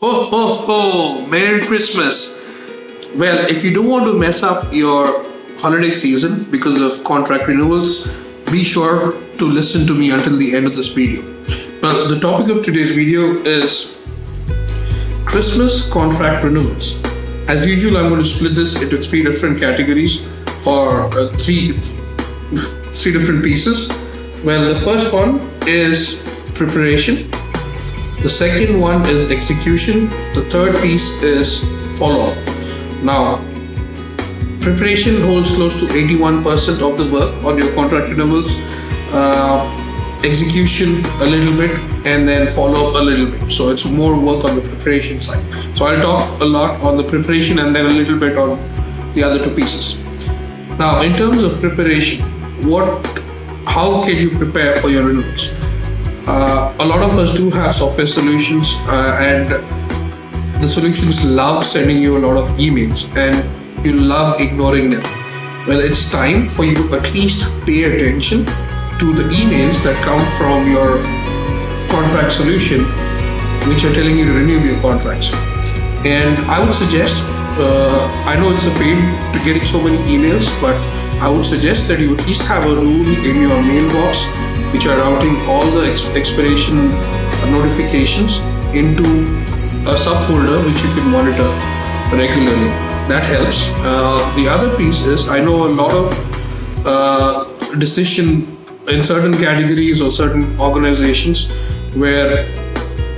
Ho ho ho! Merry Christmas! Well, if you don't want to mess up your holiday season because of contract renewals, be sure to listen to me until the end of this video. Well, the topic of today's video is Christmas contract renewals. As usual, I'm going to split this into three different categories or three different pieces. Well, the first one is preparation. The second one is execution. The third piece is follow-up. Now, preparation holds close to 81% of the work on your contract renewals. Execution a little bit, and then follow-up a little bit. So it's more work on the preparation side. So I'll talk a lot on the preparation and then a little bit on the other two pieces. Now, in terms of preparation, how can you prepare for your renewals? A lot of us do have software solutions and the solutions love sending you a lot of emails and you love ignoring them. Well, it's time for you to at least pay attention to the emails that come from your contract solution which are telling you to renew your contracts. And I would suggest, I know it's a pain to getting so many emails, but I would suggest that you at least have a rule in your mailbox which are routing all the expiration notifications into a subfolder which you can monitor regularly. That helps. The other piece is, I know a lot of decision in certain categories or certain organizations where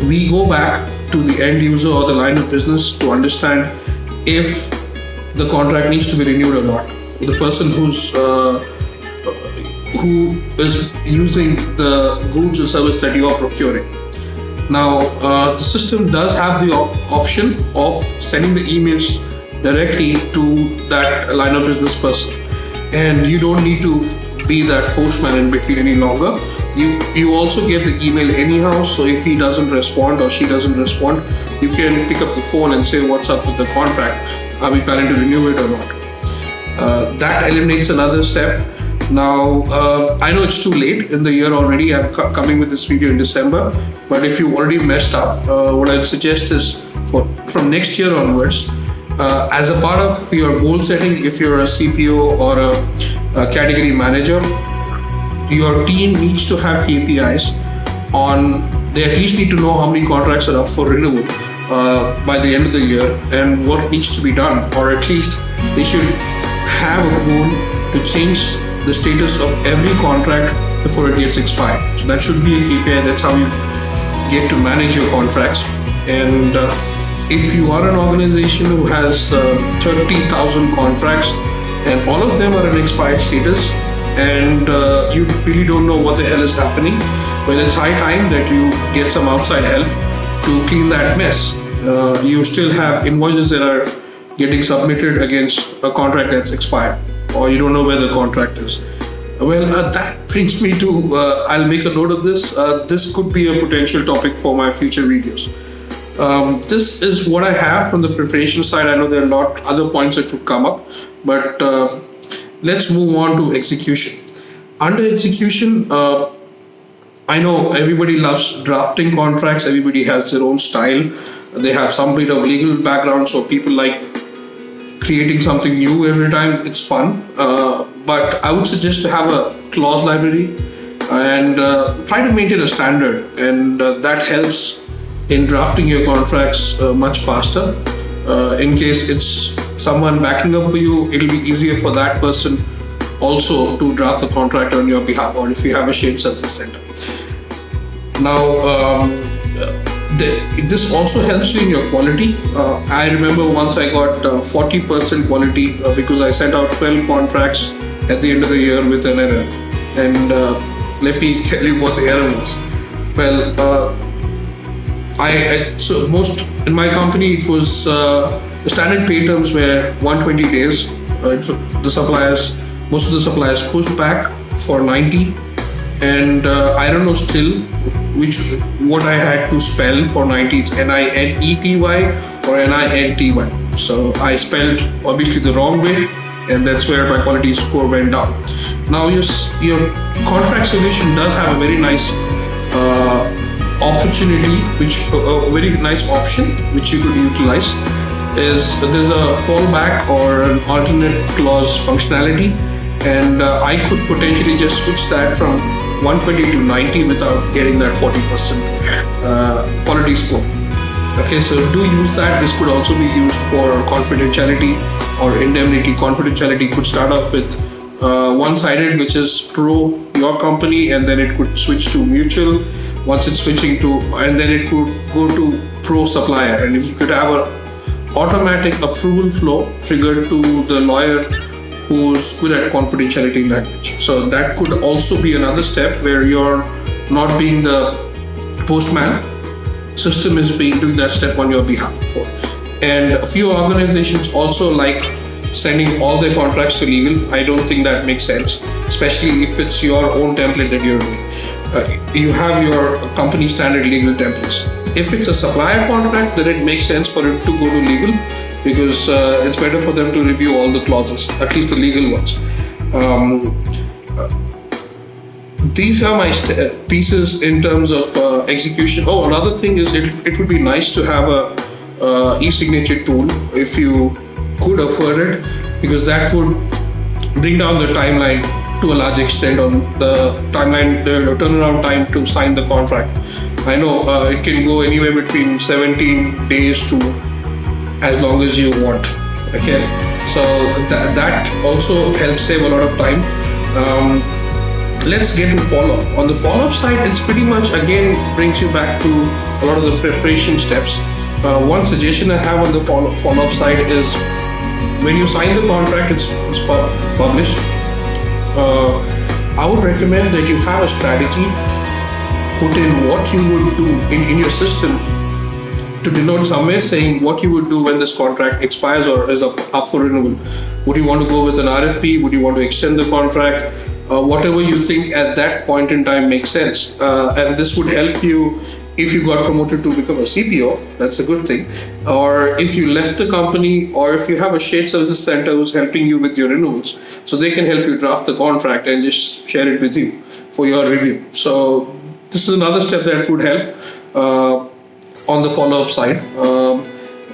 we go back to the end user or the line of business to understand if the contract needs to be renewed or not. The person who is using the goods or service that you are procuring. Now, the system does have the option of sending the emails directly to that line of business person, and you don't need to be that postman in between any longer. You also get the email anyhow, so if he doesn't respond or she doesn't respond, you can pick up the phone and say, what's up with the contract? Are we planning to renew it or not? That eliminates another step. Now, I know it's too late in the year already. I'm coming with this video in December, but if you already messed up, what I'd suggest is from next year onwards, as a part of your goal setting, if you're a CPO or a category manager, your team needs to have KPIs they at least need to know how many contracts are up for renewal by the end of the year and what needs to be done, or at least they should have a goal to change the status of every contract before it gets expired. So that should be a KPI. That's how you get to manage your contracts. And if you are an organization who has 30,000 contracts and all of them are in expired status and you really don't know what the hell is happening, well, it's high time that you get some outside help to clean that mess. You still have invoices that are getting submitted against a contract that's expired, or you don't know where the contract is. Well, that brings me to, I'll make a note of this. This could be a potential topic for my future videos. This is what I have from the preparation side. I know there are a lot other points that would come up, but let's move on to execution. Under execution, I know everybody loves drafting contracts. Everybody has their own style. They have some bit of legal background, so people like creating something new every time. It's fun, but I would suggest to have a clause library and try to maintain a standard, and that helps in drafting your contracts much faster. In case it's someone backing up for you, it'll be easier for that person also to draft the contract on your behalf, or if you have a shared service center. Now, this also helps you in your quality. I remember once I got 40% quality because I sent out 12 contracts at the end of the year with an error. And let me tell you what the error was. Well, so most in my company, it was the standard pay terms were 120 days. Most of the suppliers pushed back for 90, and I don't know still what I had to spell for 90. It's NINETY or NINTY. So I spelled obviously the wrong way, and that's where my quality score went down. Now your contract solution does have a very nice opportunity, which a very nice option which you could utilize is there's a fallback or an alternate clause functionality, and I could potentially just switch that from 120 to 90 without getting that 40% quality score. Okay, so do use that. This could also be used for confidentiality or indemnity. Confidentiality could start off with one-sided, which is pro your company, and then it could switch to mutual. Once it's switching to, and then it could go to pro supplier. And if you could have a automatic approval flow triggered to the lawyer who's good at confidentiality language. So that could also be another step where you're not being the postman. System is doing that step on your behalf for. And a few organizations also like sending all their contracts to legal. I don't think that makes sense, especially if it's your own template that you're doing. You have your company standard legal templates. If it's a supplier contract, then it makes sense for it to go to legal, because it's better for them to review all the clauses, at least the legal ones. These are my pieces in terms of execution. Oh, another thing is it would be nice to have a e-signature tool if you could afford it, because that would bring down the timeline to a large extent on the timeline, the turnaround time to sign the contract. I know it can go anywhere between 17 days to as long as you want. Okay, so that also helps save a lot of time. Let's get to follow-up. On the follow-up side, it's pretty much again brings you back to a lot of the preparation steps. One suggestion I have on the follow-up side is when you sign the contract, it's published. I would recommend that you have a strategy, put in what you would do in your system to denote somewhere saying what you would do when this contract expires or is up for renewal. Would you want to go with an RFP? Would you want to extend the contract? Whatever you think at that point in time makes sense. And this would help you if you got promoted to become a CPO, that's a good thing. Or if you left the company, or if you have a shared services center who's helping you with your renewals, so they can help you draft the contract and just share it with you for your review. So this is another step that would help on the follow-up side.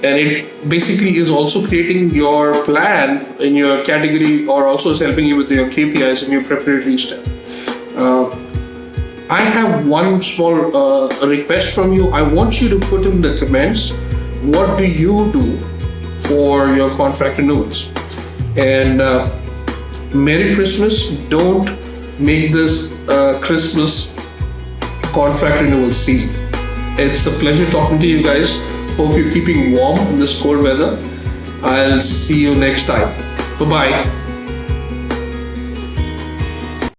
And it basically is also creating your plan in your category, or also is helping you with your KPIs in your preparatory step. I have one small request from you. I want you to put in the comments, what do you do for your contract renewals? And Merry Christmas. Don't make this Christmas contract renewal season. It's a pleasure talking to you guys. Hope you're keeping warm in this cold weather. I'll see you next time. Bye-bye.